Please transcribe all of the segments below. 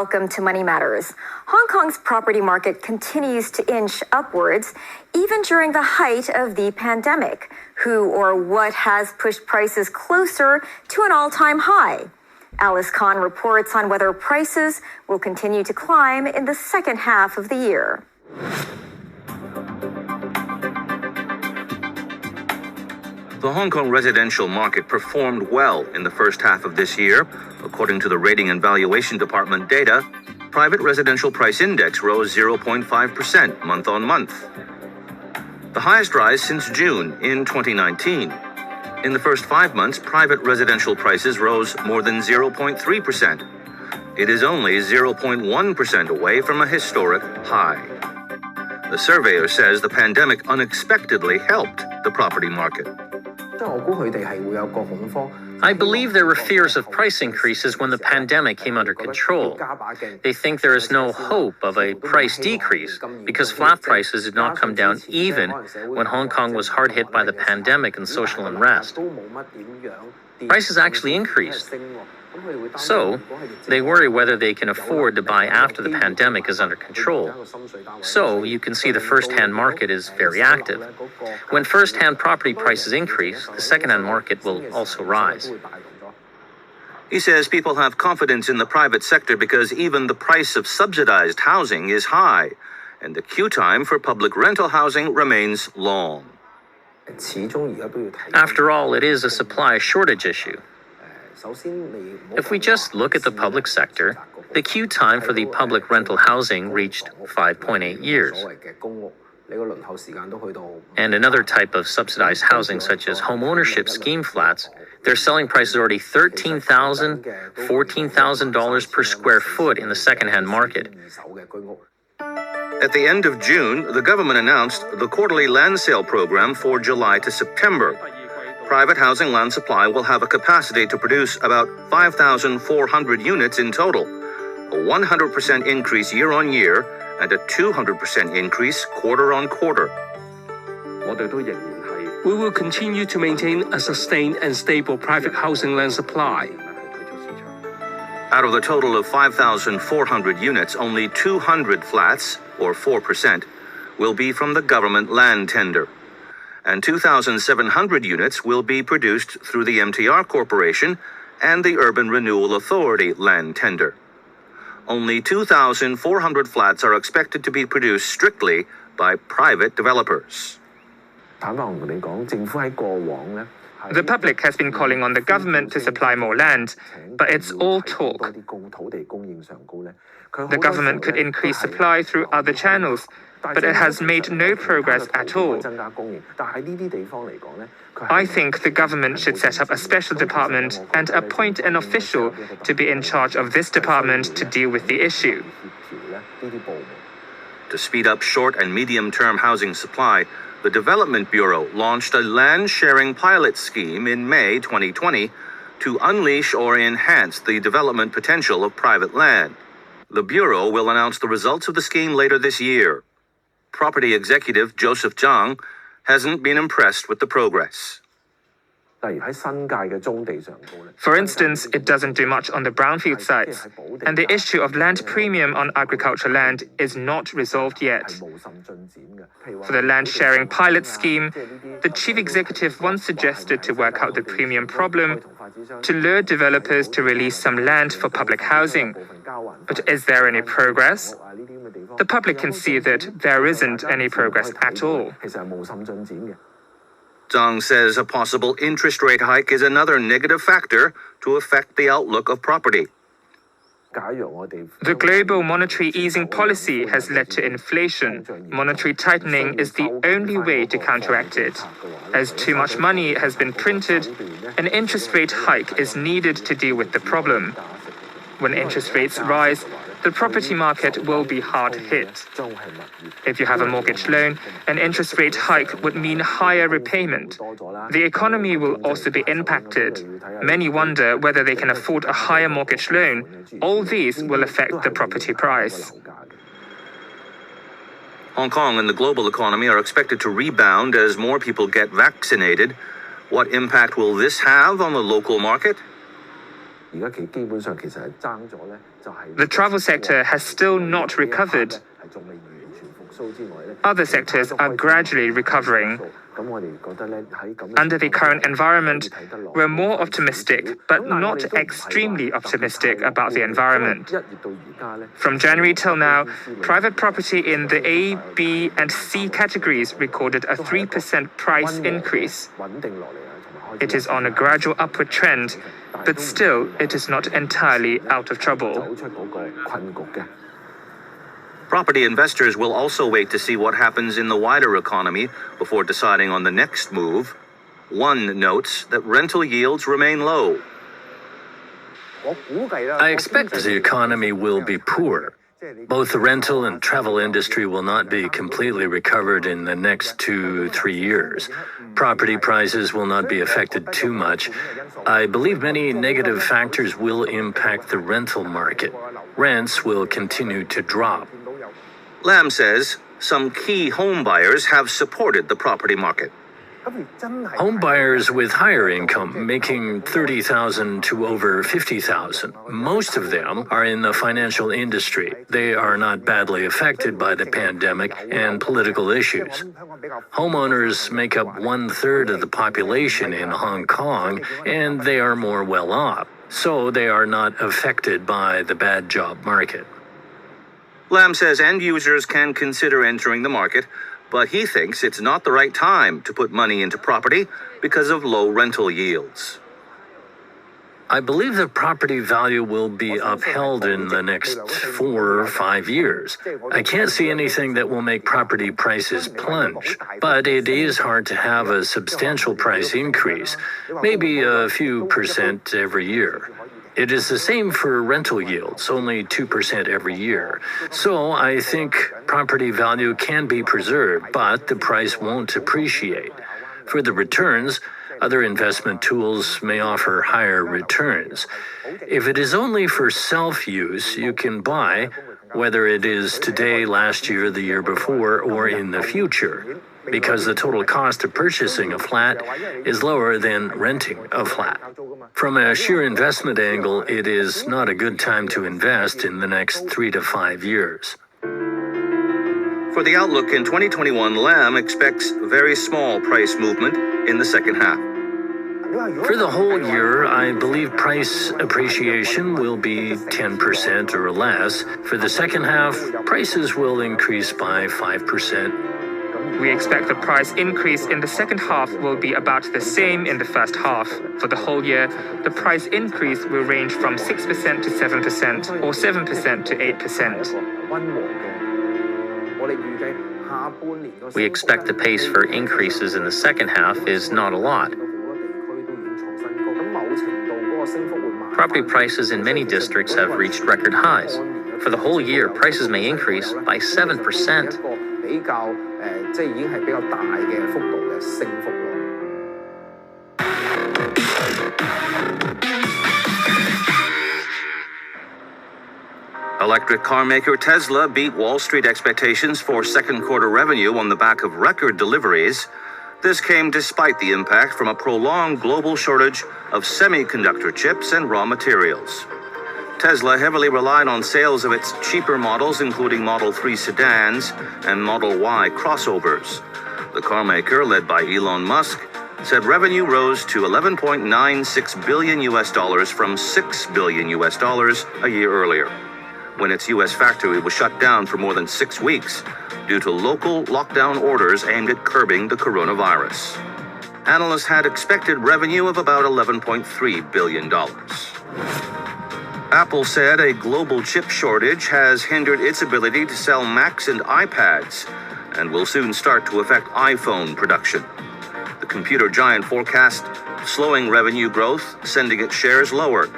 welcome to Money Matters. Hong Kong's property market continues to inch upwards, even during the height of the pandemic. Who or what has pushed prices closer to an all-time high? Alice Kahn reports on whether prices will continue to climb in the second half of the year. The Hong Kong residential market performed well in the first half of this year. According to the Rating and Valuation Department data, private residential price index rose 0.5% month on month, the highest rise since June in 2019. In the first 5 months, private residential prices rose more than 0.3%. It is only 0.1% away from a historic high. The surveyor says the pandemic unexpectedly helped the property market. I believe there were fears of price increases when the pandemic came under control. They think there is no hope of a price decrease because flat prices did not come down even when Hong Kong was hard hit by the pandemic and social unrest. Prices actually increased. So, they worry whether they can afford to buy after the pandemic is under control. So, you can see the first-hand market is very active. When first-hand property prices increase, the second-hand market will also rise. He says people have confidence in the private sector because even the price of subsidized housing is high, and the queue time for public rental housing remains long. After all, it is a supply shortage issue. If we just look at the public sector, the queue time for the public rental housing reached 5.8 years. And another type of subsidized housing, such as home ownership scheme flats, their selling price is already $13,000, $14,000 per square foot in the second-hand market. At the end of June, the government announced the quarterly land sale program for July to September. Private housing land supply will have a capacity to produce about 5,400 units in total, a 100% increase year on year and a 200% increase quarter on quarter. We will continue to maintain a sustained and stable private housing land supply. Out of the total of 5,400 units, only 200 flats, or 4%, will be from the government land tender. And 2,700 units will be produced through the MTR Corporation and the Urban Renewal Authority land tender. Only 2,400 flats are expected to be produced strictly by private developers. The public has been calling on the government to supply more land, but it's all talk. The government could increase supply through other channels, but it has made no progress at all. I think the government should set up a special department and appoint an official to be in charge of this department to deal with the issue. To speed up short and medium-term housing supply, the Development Bureau launched a land-sharing pilot scheme in May 2020 to unleash or enhance the development potential of private land. The Bureau will announce the results of the scheme later this year. Property executive Joseph Zhang hasn't been impressed with the progress. For instance, it doesn't do much on the brownfield sites, and the issue of land premium on agricultural land is not resolved yet. For the land sharing pilot scheme, the chief executive once suggested to work out the premium problem to lure developers to release some land for public housing. But is there any progress? The public can see that there isn't any progress at all. Zhang says a possible interest rate hike is another negative factor to affect the outlook of property. The global monetary easing policy has led to inflation. Monetary tightening is the only way to counteract it. As too much money has been printed, an interest rate hike is needed to deal with the problem. When interest rates rise, the property market will be hard hit. If you have a mortgage loan, an interest rate hike would mean higher repayment. The economy will also be impacted. Many wonder whether they can afford a higher mortgage loan. All these will affect the property price. Hong Kong and the global economy are expected to rebound as more people get vaccinated. What impact will this have on the local market? The travel sector has still not recovered. Other sectors are gradually recovering. Under the current environment, we're more optimistic, but not extremely optimistic about the environment. From January till now, private property in the A, B, and C categories recorded a 3% price increase. It is on a gradual upward trend, but still, it is not entirely out of trouble. Property investors will also wait to see what happens in the wider economy before deciding on the next move. One notes that rental yields remain low. I expect the economy will be poor. Both the rental and travel industry will not be completely recovered in the next 2-3 years. Property prices will not be affected too much. I believe many negative factors will impact the rental market. Rents will continue to drop. Lam says some key home buyers have supported the property market. Home buyers with higher income, making $30,000 to over $50,000. Most of them are in the financial industry. They are not badly affected by the pandemic and political issues. Homeowners make up 1/3 of the population in Hong Kong, and they are more well off. So they are not affected by the bad job market. Lam says end users can consider entering the market, but he thinks it's not the right time to put money into property because of low rental yields. I believe the property value will be upheld in the next 4 or 5 years. I can't see anything that will make property prices plunge, but it is hard to have a substantial price increase, maybe a few percent every year. It is the same for rental yields, only 2% every year. So I think property value can be preserved, but the price won't appreciate. For the returns, other investment tools may offer higher returns. If it is only for self-use, you can buy, whether it is today, last year, the year before, or in the future, because the total cost of purchasing a flat is lower than renting a flat. From a sheer investment angle, it is not a good time to invest in the next 3 to 5 years. For the outlook in 2021, Lam expects very small price movement in the second half. For the whole year, I believe price appreciation will be 10% or less. For the second half, prices will increase by 5%. We expect the price increase in the second half will be about the same in the first half. For the whole year, the price increase will range from 6% to 7% or 7% to 8%. We expect the pace for increases in the second half is not a lot. Property prices in many districts have reached record highs. For the whole year, prices may increase by 7%. Electric car maker Tesla beat Wall Street expectations for second quarter revenue on the back of record deliveries. This came despite the impact from a prolonged global shortage of semiconductor chips and raw materials. Tesla heavily relied on sales of its cheaper models, including Model 3 sedans and Model Y crossovers. The car maker, led by Elon Musk, said revenue rose to $11.96 billion from $6 billion a year earlier, when its U.S. factory was shut down for more than 6 weeks due to local lockdown orders aimed at curbing the coronavirus. Analysts had expected revenue of about $11.3 billion. Apple said a global chip shortage has hindered its ability to sell Macs and iPads and will soon start to affect iPhone production. The computer giant forecast slowing revenue growth, sending its shares lower.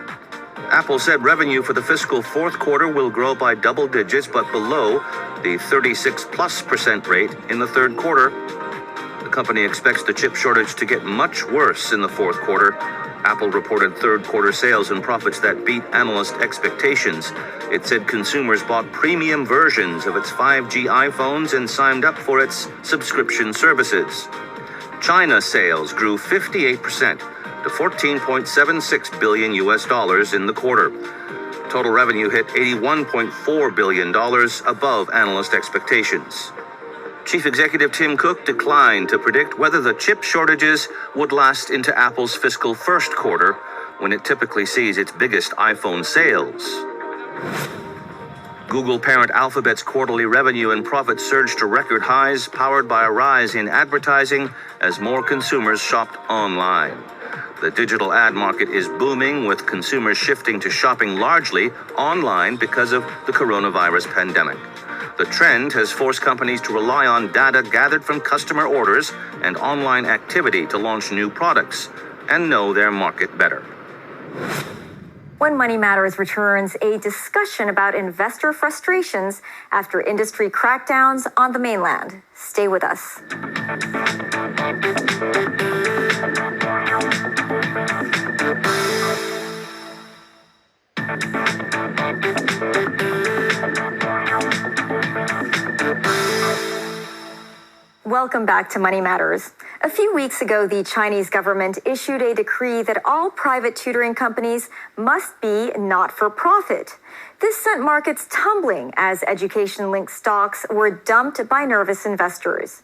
Apple said revenue for the fiscal fourth quarter will grow by double digits, but below the 36+% rate in the third quarter. The company expects the chip shortage to get much worse in the fourth quarter. Apple reported third quarter sales and profits that beat analyst expectations. It said consumers bought premium versions of its 5G iPhones and signed up for its subscription services. China sales grew 58%, to 14.76 billion US dollars in the quarter. Total revenue hit $81.4 billion, above analyst expectations. Chief Executive Tim Cook declined to predict whether the chip shortages would last into Apple's fiscal first quarter, when it typically sees its biggest iPhone sales. Google parent Alphabet's quarterly revenue and profit surged to record highs, powered by a rise in advertising as more consumers shopped online. The digital ad market is booming, with consumers shifting to shopping largely online because of the coronavirus pandemic. The trend has forced companies to rely on data gathered from customer orders and online activity to launch new products and know their market better. When Money Matters returns, a discussion about investor frustrations after industry crackdowns on the mainland. Stay with us. Welcome back to Money Matters. A few weeks ago, the Chinese government issued a decree that all private tutoring companies must be not-for-profit. This sent markets tumbling as education-linked stocks were dumped by nervous investors.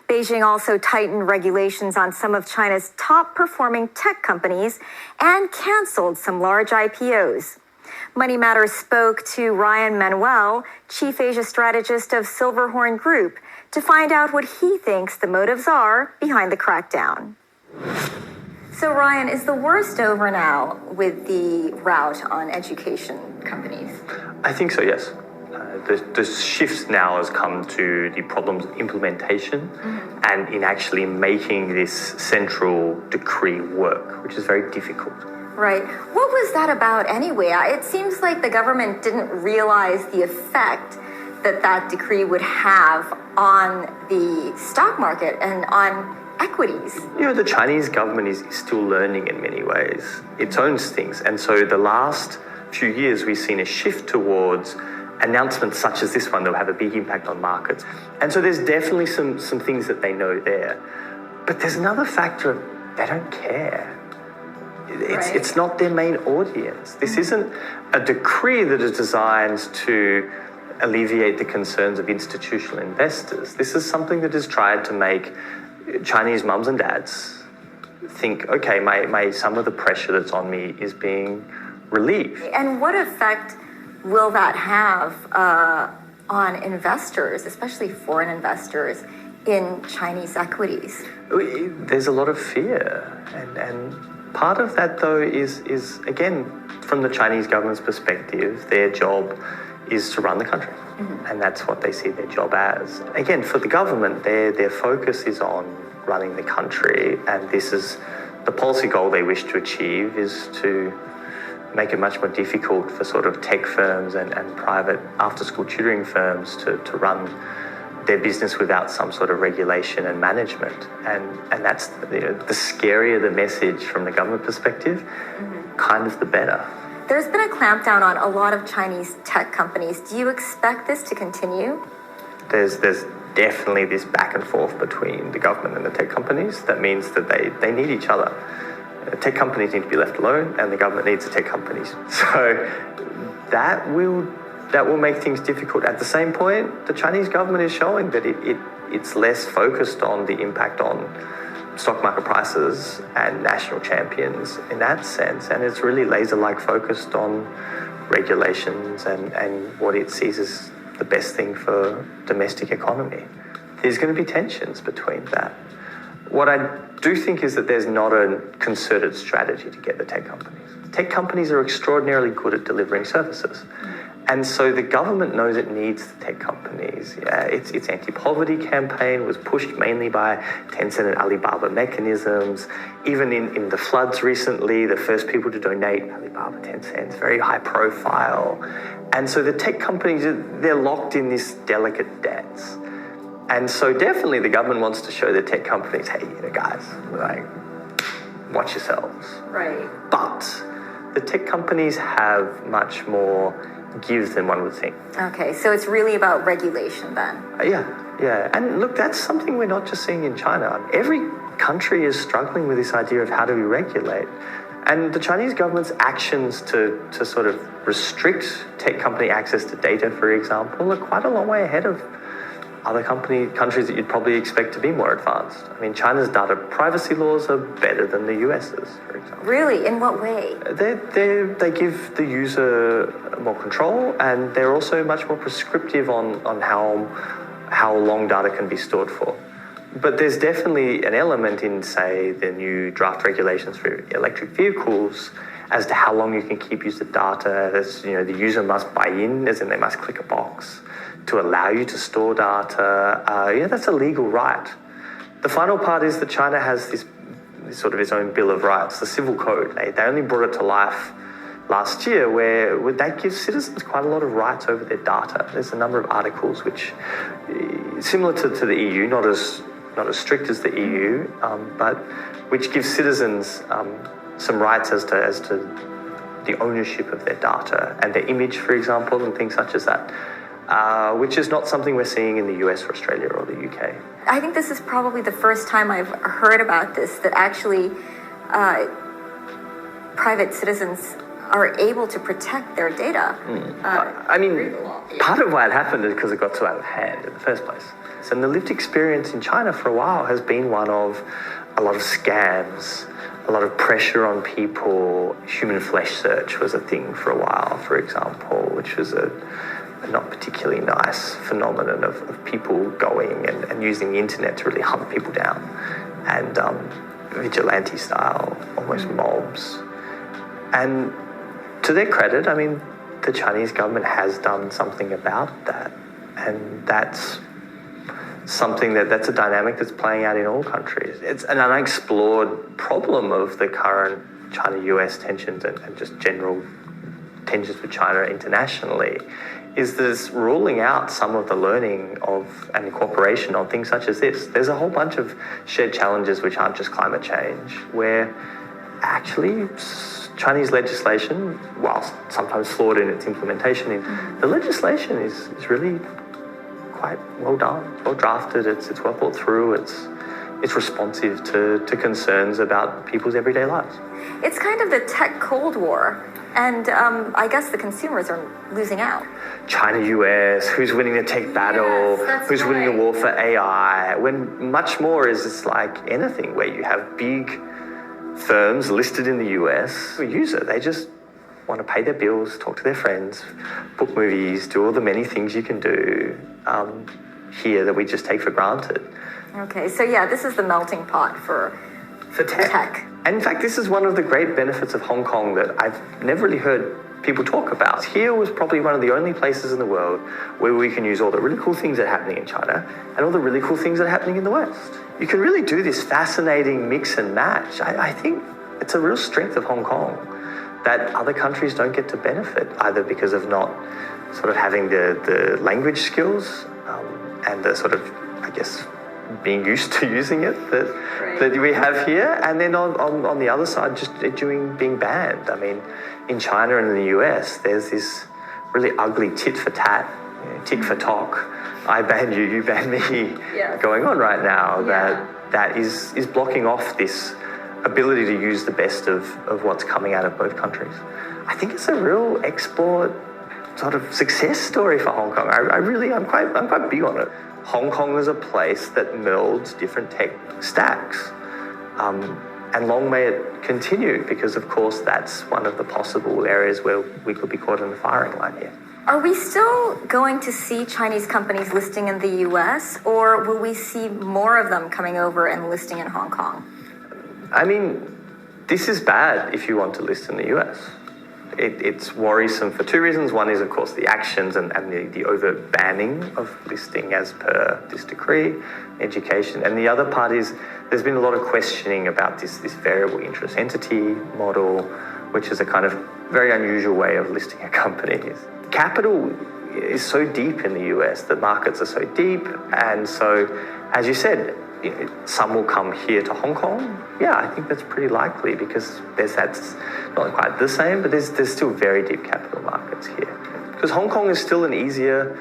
Beijing also tightened regulations on some of China's top-performing tech companies and canceled some large IPOs. Money Matters spoke to Ryan Manuel, Chief Asia Strategist of Silverhorn Group, to find out what he thinks the motives are behind the crackdown. So, Ryan, is the worst over now with the rout on education companies? I think so, yes. The shift now has come to the problems of implementation and in actually making this central decree work, which is very difficult. Right. What was that about anyway? It seems like the government didn't realize the effect that decree would have on the stock market and on equities. You know, the Chinese government is still learning in many ways. It owns things. And so the last few years, we've seen a shift towards announcements such as this one that will have a big impact on markets. And so there's definitely some things that they know there. But there's another factor of they don't care. It's not their main audience. This isn't a decree that is designed to alleviate the concerns of institutional investors. This is something that is tried to make Chinese mums and dads think, okay, my some of the pressure that's on me is being relieved. And what effect will that have on investors, especially foreign investors, in Chinese equities? There's a lot of fear. And part of that, though, is again, from the Chinese government's perspective, their job is to run the country. And that's what they see their job as. Again, for the government, their focus is on running the country, and this is the policy goal they wish to achieve, is to make it much more difficult for sort of tech firms and private after-school tutoring firms to run their business without some sort of regulation and management. And that's, the scarier the message from the government perspective, kind of the better. There's been a clampdown on a lot of Chinese tech companies. Do you expect this to continue? There's definitely this back and forth between the government and the tech companies. That means that they need each other. Tech companies need to be left alone, and the government needs the tech companies. So that will make things difficult. At the same point, the Chinese government is showing that it's less focused on the impact on stock market prices and national champions in that sense, and it's really laser-like focused on regulations and what it sees as the best thing for domestic economy. There's going to be tensions between that. What I do think is that there's not a concerted strategy to get the tech companies. Tech companies are extraordinarily good at delivering services. And so the government knows it needs the tech companies. Its anti-poverty campaign was pushed mainly by Tencent and Alibaba mechanisms. Even in the floods recently, the first people to donate, Alibaba, Tencent, very high profile. And so the tech companies, they're locked in this delicate dance. And so definitely the government wants to show the tech companies, hey, guys, watch yourselves. Right. But the tech companies have much more give than one would think. Okay, so it's really about regulation then? Yeah. Yeah, and look, that's something we're not just seeing in China. Every country is struggling with this idea of how do we regulate. And the Chinese government's actions to sort of restrict tech company access to data, for example, are quite a long way ahead of other countries that you'd probably expect to be more advanced. I mean, China's data privacy laws are better than the US's, for example. Really? In what way? They give the user more control, and they're also much more prescriptive on how long data can be stored for. But there's definitely an element in, say, the new draft regulations for electric vehicles as to how long you can keep user data. As the user must buy in, as in they must click a box to allow you to store data. That's a legal right. The final part is that China has this sort of its own Bill of Rights, the Civil Code. They only brought it to life last year, where that gives citizens quite a lot of rights over their data. There's a number of articles which, similar to the EU, not as strict as the EU, but which gives citizens some rights as to the ownership of their data and their image, for example, and things such as that, which is not something we're seeing in the US or Australia or the UK. I think this is probably the first time I've heard about this, that actually private citizens are able to protect their data. Part of why it happened is because it got so out of hand in the first place. And the lived experience in China for a while has been one of a lot of scams, a lot of pressure on people. Human flesh search was a thing for a while, for example, which was a not particularly nice phenomenon of people going and using the internet to really hunt people down, and vigilante style, almost mobs. And to their credit, I mean, the Chinese government has done something about that, and that's something that's a dynamic that's playing out in all countries. It's an unexplored problem of the current China-US tensions and just general tensions with China internationally, is this ruling out some of the learning of and cooperation on things such as this. There's a whole bunch of shared challenges which aren't just climate change, where actually Chinese legislation, whilst sometimes flawed in its implementation, the legislation is really quite well done, well drafted, it's well thought through, it's responsive to concerns about people's everyday lives. It's kind of the tech Cold War, and I guess the consumers are losing out. China-US, who's winning the tech battle, who's winning the war for AI, when much more is it's like anything where you have big firms listed in the US. A user, they just want to pay their bills, talk to their friends, book movies, do all the many things you can do here that we just take for granted. Okay, so this is the melting pot for tech. And in fact, this is one of the great benefits of Hong Kong that I've never really heard people talk about. Here was probably one of the only places in the world where we can use all the really cool things that are happening in China and all the really cool things that are happening in the West. You can really do this fascinating mix and match. I think it's a real strength of Hong Kong that other countries don't get to benefit, either because of not sort of having the language skills and the sort of, I guess, being used to using it that we have here, and then on the other side, just being banned. I mean, in China and in the US, there's this really ugly tit for tat, tick for talk, I ban you, you ban me, going on right now. That is blocking off this ability to use the best of what's coming out of both countries. I think it's a real export sort of success story for Hong Kong. I'm quite big on it. Hong Kong is a place that melds different tech stacks. And long may it continue, because of course that's one of the possible areas where we could be caught in the firing line here. Are we still going to see Chinese companies listing in the US, or will we see more of them coming over and listing in Hong Kong? I mean, this is bad if you want to list in the US. It's worrisome for two reasons. One is, of course, the actions and the overt banning of listing as per this decree, education. And the other part is there's been a lot of questioning about this variable interest entity model, which is a kind of very unusual way of listing a company. Capital is so deep in the US, the markets are so deep. And so, as you said, some will come here to Hong Kong. Yeah, I think that's pretty likely, because that's not quite the same, but there's still very deep capital markets here. Because Hong Kong is still an easier,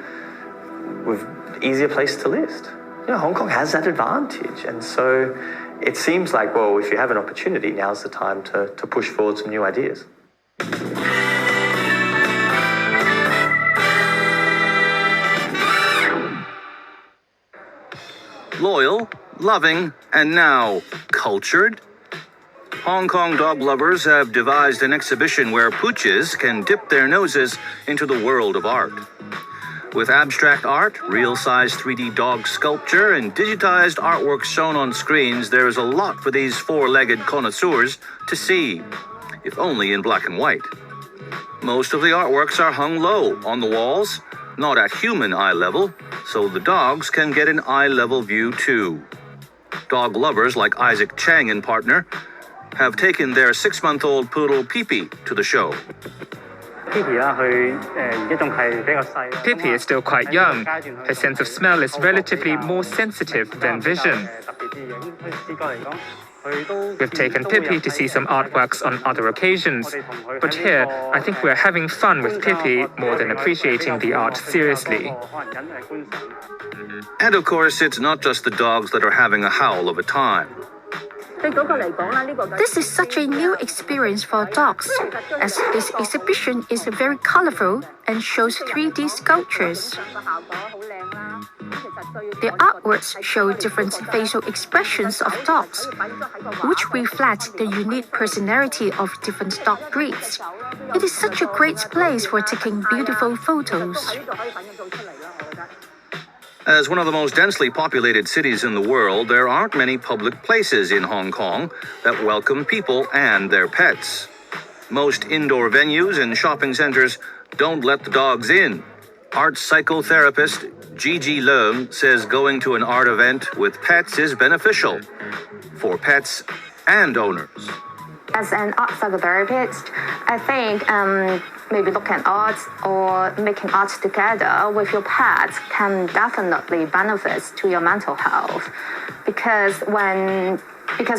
with easier place to list. Hong Kong has that advantage. And so it seems like, well, if you have an opportunity, now's the time to push forward some new ideas. Loyal, loving, and now cultured? Hong Kong dog lovers have devised an exhibition where pooches can dip their noses into the world of art. With abstract art, real-size 3D dog sculpture, and digitized artwork shown on screens, there is a lot for these four-legged connoisseurs to see, if only in black and white. Most of the artworks are hung low on the walls, not at human eye level, so the dogs can get an eye-level view too. Dog lovers like Isaac Chang and partner have taken their 6-month-old poodle Pee-Pee to the show. Pippi is still quite young. Her sense of smell is relatively more sensitive than vision. We've taken Pippi to see some artworks on other occasions, but here I think we're having fun with Pippi more than appreciating the art seriously. And of course, it's not just the dogs that are having a howl of a time. This is such a new experience for dogs, as this exhibition is very colorful and shows 3D sculptures. The artworks show different facial expressions of dogs, which reflect the unique personality of different dog breeds. It is such a great place for taking beautiful photos. As one of the most densely populated cities in the world, there aren't many public places in Hong Kong that welcome people and their pets. Most indoor venues and shopping centers don't let the dogs in. Art psychotherapist Gigi Leung says going to an art event with pets is beneficial for pets and owners. As an art psychotherapist, I think maybe looking at art or making art together with your pets can definitely benefit to your mental health, because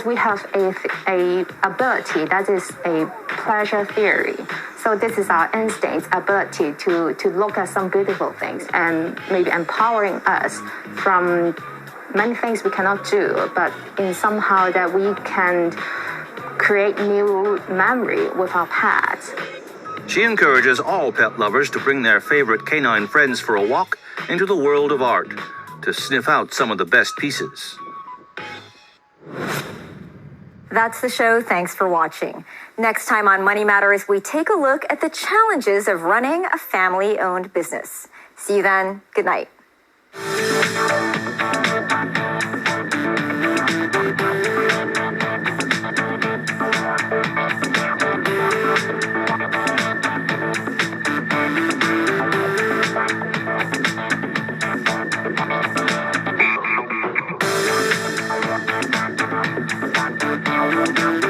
we have a ability that is a pleasure theory. So this is our instinct ability to look at some beautiful things and maybe empowering us from many things we cannot do, but in somehow that we can create new memory with our pets. She encourages all pet lovers to bring their favorite canine friends for a walk into the world of art to sniff out some of the best pieces. That's the show. Thanks for watching. Next time on Money Matters, we take a look at the challenges of running a family-owned business. See you then. Good night. Thank you.